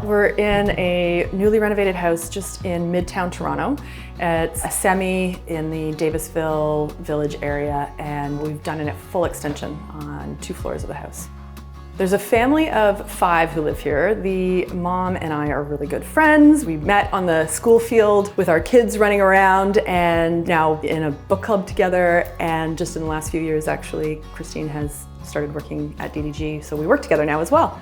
We're in a newly renovated house just in Midtown Toronto. It's a semi in the Davisville Village area, and we've done a full extension on 2 floors of the house. There's a family of 5 who live here. The mom and I are really good friends. We met on the school field with our kids running around, and now in a book club together. And just in the last few years, actually, Christine has started working at DDG, so we work together now as well.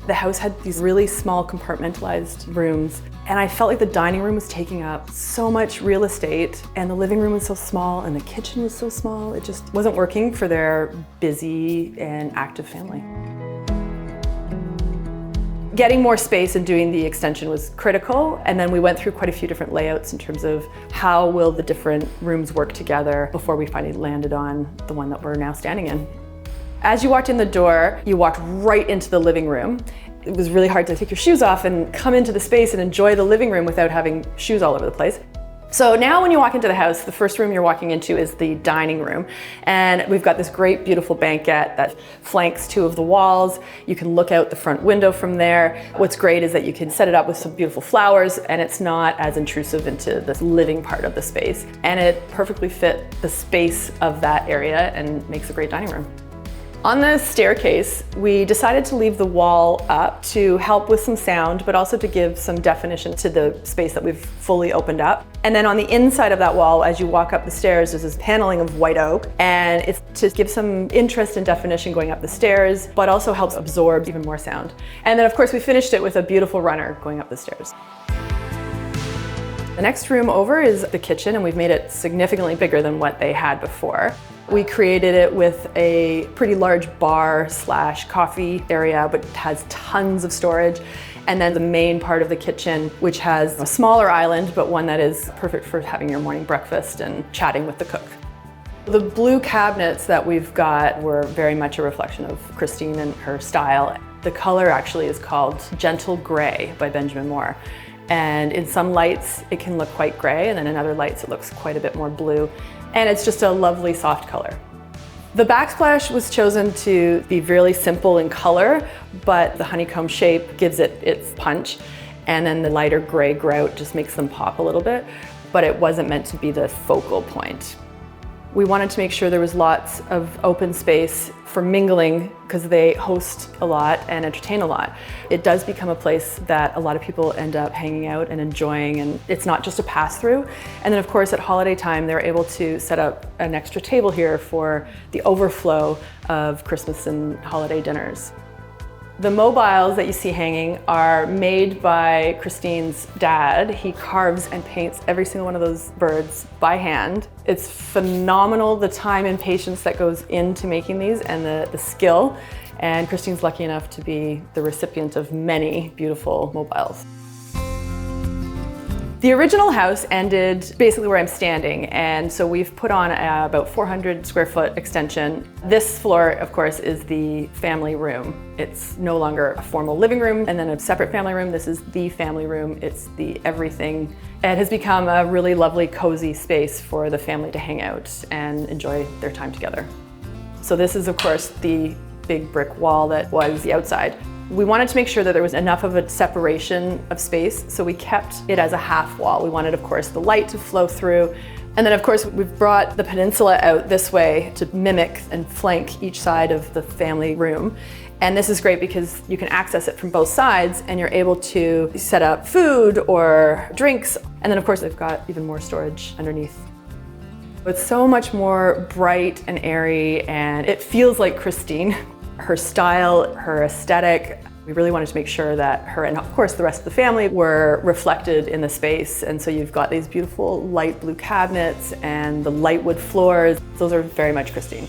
The house had these really small compartmentalized rooms, and I felt like the dining room was taking up so much real estate, and the living room was so small, and the kitchen was so small. It just wasn't working for their busy and active family. Getting more space and doing the extension was critical, and then we went through quite a few different layouts in terms of how will the different rooms work together before we finally landed on the one that we're now standing in. As you walked in the door, you walked right into the living room. It was really hard to take your shoes off and come into the space and enjoy the living room without having shoes all over the place. So now when you walk into the house, the first room you're walking into is the dining room. And we've got this great, beautiful banquette that flanks 2 of the walls. You can look out the front window from there. What's great is that you can set it up with some beautiful flowers, and it's not as intrusive into this living part of the space. And it perfectly fit the space of that area and makes a great dining room. On the staircase, we decided to leave the wall up to help with some sound, but also to give some definition to the space that we've fully opened up. And then on the inside of that wall, as you walk up the stairs, there's this paneling of white oak, and it's to give some interest and definition going up the stairs, but also helps absorb even more sound. And then of course we finished it with a beautiful runner going up the stairs. The next room over is the kitchen, and we've made it significantly bigger than what they had before. We created it with a pretty large bar/coffee area, but has tons of storage. And then the main part of the kitchen, which has a smaller island, but one that is perfect for having your morning breakfast and chatting with the cook. The blue cabinets that we've got were very much a reflection of Christine and her style. The color actually is called Gentle Gray by Benjamin Moore. And in some lights, it can look quite gray, and then in other lights, it looks quite a bit more blue. And it's just a lovely soft color. The backsplash was chosen to be really simple in color, but the honeycomb shape gives it its punch. And then the lighter gray grout just makes them pop a little bit, but it wasn't meant to be the focal point. We wanted to make sure there was lots of open space for mingling because they host a lot and entertain a lot. It does become a place that a lot of people end up hanging out and enjoying, and it's not just a pass-through. And then of course at holiday time, they're able to set up an extra table here for the overflow of Christmas and holiday dinners. The mobiles that you see hanging are made by Christine's dad. He carves and paints every single one of those birds by hand. It's phenomenal, the time and patience that goes into making these, and the skill. And Christine's lucky enough to be the recipient of many beautiful mobiles. The original house ended basically where I'm standing, and so we've put on about 400 square foot extension. This floor, of course, is the family room. It's no longer a formal living room and then a separate family room. This is the family room. It's the everything. It has become a really lovely, cozy space for the family to hang out and enjoy their time together. So this is, of course, the big brick wall that was the outside. We wanted to make sure that there was enough of a separation of space, so we kept it as a half wall. We wanted, of course, the light to flow through. And then, of course, we've brought the peninsula out this way to mimic and flank each side of the family room. And this is great because you can access it from both sides, and you're able to set up food or drinks. And then, of course, they've got even more storage underneath. It's so much more bright and airy, and it feels like Christine. Her style, her aesthetic, we really wanted to make sure that her and of course the rest of the family were reflected in the space. And so you've got these beautiful light blue cabinets and the light wood floors. Those are very much Christine.